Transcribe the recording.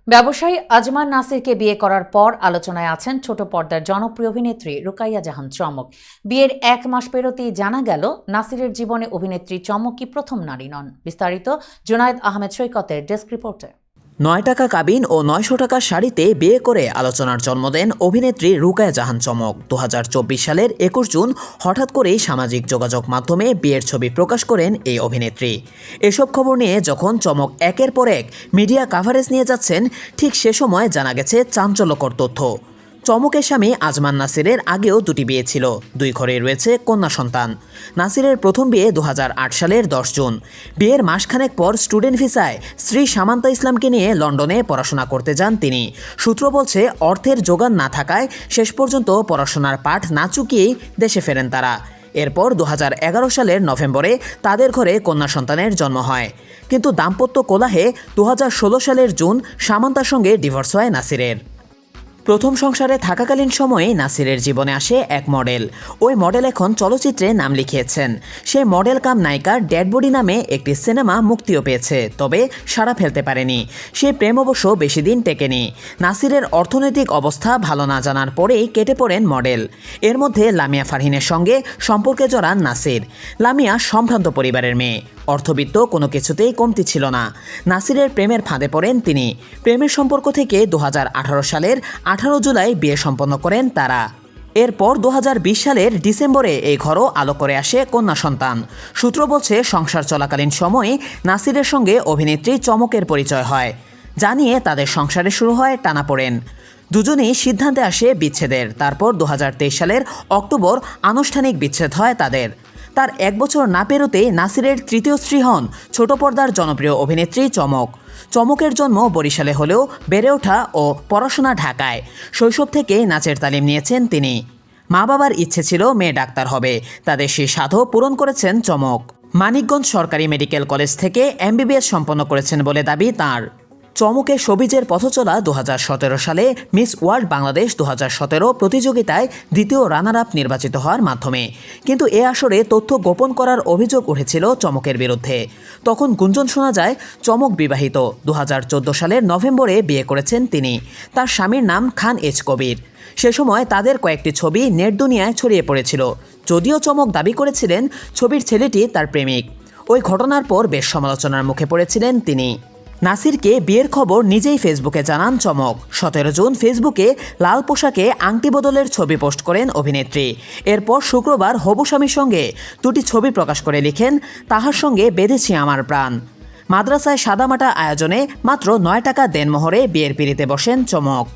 ব্যবসায়ী আজমান নাসিরকে বিয়ে করার পর আলোচনায় আছেন ছোট পর্দার জনপ্রিয় অভিনেত্রী রুকাইয়া জাহান চমক। বিয়ের 1 মাস পেরোতেই জানা গেল নাসিরের জীবনে অভিনেত্রী চমক কি প্রথম নারী নন। বিস্তারিত জুনায়েদ আহমেদ সৈকতের ডেস্ক রিপোর্টে। 9 টাকা কাবিন ও 900 টাকার শাড়িতে বিয়ে করে আলোচনার জন্ম দেন অভিনেত্রী রুকাইয়া জাহান চমক। 2024 সালের 21 জুন হঠাৎ করেই সামাজিক যোগাযোগ মাধ্যমে বিয়ের ছবি প্রকাশ করেন এই অভিনেত্রী। এসব খবর নিয়ে যখন চমক একের পর এক মিডিয়া কাভারেজ নিয়ে যাচ্ছেন, ঠিক সে সময় জানা গেছে চাঞ্চল্যকর তথ্য। চমকের স্বামী আজমান নাসিরের আগেও 2টি বিয়ে ছিল, 2 ঘরে রয়েছে কন্যা সন্তান। নাসিরের প্রথম বিয়ে 2008 সালের 10 জুন। বিয়ের মাসখানেক পর স্টুডেন্ট ভিসায় স্ত্রী সামান্তা ইসলামকে নিয়ে লন্ডনে পড়াশোনা করতে যান তিনি। সূত্র বলছে, অর্থের জোগান না থাকায় শেষ পর্যন্ত পড়াশোনার পাঠ না চুকিয়েই দেশে ফেরেন তারা। এরপর 2011 সালের নভেম্বরে তাদের ঘরে কন্যা সন্তানের জন্ম হয়। কিন্তু দাম্পত্য কোলাহে 2016 সালের জুন সামান্তার সঙ্গে ডিভোর্স হয় নাসিরের। প্রথম সংসারে থাকাকালীন সময়ে নাসিরের জীবনে আসে এক মডেল। ওই মডেল এখন চলচ্চিত্রে নাম লিখিয়েছেন। সেই মডেল কাম নায়িকার ডেড বডি নামে একটি সিনেমা মুক্তিও পেয়েছে, তবে সাড়া ফেলতে পারেনি। সেই প্রেম অবশ্য বেশি দিন টেকেনি। নাসিরের অর্থনৈতিক অবস্থা ভালো না জানার পরেই কেটে পড়েন মডেল। এর মধ্যে লামিয়া ফারহিনের সঙ্গে সম্পর্কে জড়ান নাসির। লামিয়া সম্ভ্রান্ত পরিবারের মেয়ে, অর্থবিত্ত কোনো কিছুতেই কমতি ছিল না। নাসিরের প্রেমের ফাঁদে পড়েন তিনি। প্রেমের সম্পর্ক থেকে 2018 সালের 18 জুলাই বিয়ে সম্পন্ন করেন তারা। এরপর 2020 সালের ডিসেম্বরে এই ঘরও আলো করে আসে কন্যা সন্তান। সূত্র বলছে, সংসার চলাকালীন সময়ে নাসিরের সঙ্গে অভিনেত্রী চমকের পরিচয় হয়। জানিয়ে তাদের সংসারে শুরু হয় টানাপোড়েন। দুজনেই সিদ্ধান্তে আসে বিচ্ছেদের। তারপর 2023 সালের অক্টোবর আনুষ্ঠানিক বিচ্ছেদ হয় তাদের। তার 1 বছর না পেরোতে নাসিরের তৃতীয় স্ত্রী হন ছোট পর্দার জনপ্রিয় অভিনেত্রী চমক। চমকের জন্ম বরিশালে হলেও বেড়ে ওঠা ও পড়াশোনা ঢাকায়। শৈশব থেকে নাচের তালিম নিয়েছেন তিনি। মা বাবার ইচ্ছে ছিল মেয়ে ডাক্তার হবে, তাদের সেই সাধও পূরণ করেছেন চমক। মানিকগঞ্জ সরকারি মেডিকেল কলেজ থেকে MBBS সম্পন্ন করেছেন বলে দাবি তাঁর। চমকের শোবিজের পথচলা 2017 সালে মিস ওয়ার্ল্ড বাংলাদেশ 2017 প্রতিযোগিতায় দ্বিতীয় রানার আপ নির্বাচিত হওয়ার মাধ্যমে। কিন্তু এ আসরে তথ্য গোপন করার অভিযোগ উঠেছিল চমকের বিরুদ্ধে। তখন গুঞ্জন শোনা যায় চমক বিবাহিত। 2014 সালের নভেম্বরে বিয়ে করেছেন তিনি। তার স্বামীর নাম খান এইচ কবির। সে সময় তাদের কয়েকটি ছবি নেট দুনিয়ায় ছড়িয়ে পড়েছিল। যদিও চমক দাবি করেছিলেন ছবির ছেলেটি তার প্রেমিক। ওই ঘটনার পর বেশ সমালোচনার মুখে পড়েছিলেন তিনি। নাসিরকে বিয়ের খবর নিজেই ফেসবুকে জানান চমক। 17 জুন ফেসবুকে লাল পোশাকে আংটি বদলের ছবি পোস্ট করেন অভিনেত্রী। এরপর শুক্রবার হবু স্বামীর সঙ্গে 2টি ছবি প্রকাশ করে লিখেন, তাহার সঙ্গে বেঁধেছি আমার প্রাণ। মাদ্রাসায় সাদামাটা আয়োজনে মাত্র 9 টাকা দেনমোহরে বিয়ের পিঁড়িতে বসেন চমক।